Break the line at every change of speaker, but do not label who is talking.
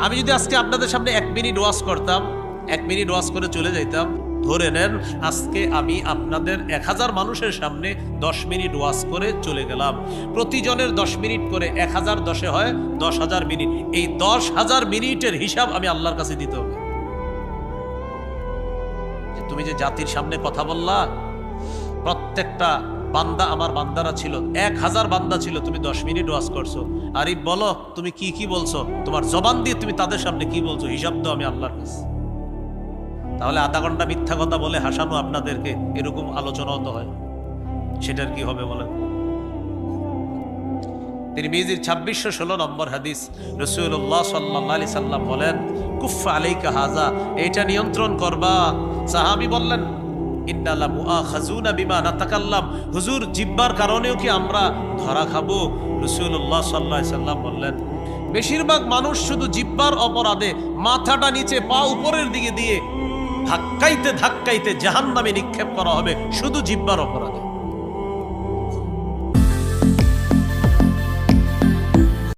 আমি যদি আজকে আপনাদের সামনে 1 মিনিট ওয়াজ করতাম, 1 মিনিট ওয়াজ করে চলে যাইতাম, ধরে নেন আজকে আমি আপনাদের 1000 মানুষের সামনে 10 মিনিট ওয়াজ করে চলে গেলাম। প্রতিজনের 10 মিনিট করে 1000 10-এ হয় 10,000 মিনিট। এই 10,000 মিনিটের হিসাব আমি আল্লাহর কাছে দিতে হবে। তুমি যে জাতির সামনে কথা বললা, প্রত্যেকটা বান্দা আমার বান্দারা ছিল, 1000 বান্দা ছিল, তুমি 10 মিনিট ওয়াজ করছো। আরিফ বলো তুমি কি কি বলছো, তোমার জবান দিয়ে তুমি তাদের সামনে কি বলছো, হিসাব দাও আমি আল্লাহর কাছে। তাহলে আধা ঘন্টা মিথ্যা কথা বলে হাসানো আপনাদেরকে, এরকম আলোচনাও তো হয়, সেটার কি হবে বলেন? তিরমিজির 2616 নম্বর হাদিস, রাসূলুল্লাহ সাল্লাল্লাহু আলাইহি সাল্লাম বলেন, কুফা আলাইকা হাযা, এটা নিয়ন্ত্রণ করবা। সাহাবী বললেন, ইন্না লা মুআখাযুনা বিমা নাতাকাল্লাম, হুজুর জিহ্বার কারণেও কি আমরা ধরা খাবো? রাসূলুল্লাহ সাল্লাল্লাহু আলাইহি সাল্লাম বললেন, বেশিরভাগ মানুষ শুধু জিহ্বার অপরাধে মাথাটা নিচে পা উপরের দিকে দিয়ে ধাক্কাইতে ধাক্কাইতে জাহান্নামে নিক্ষেপ করা হবে, শুধু জিহ্বার অপরাধে।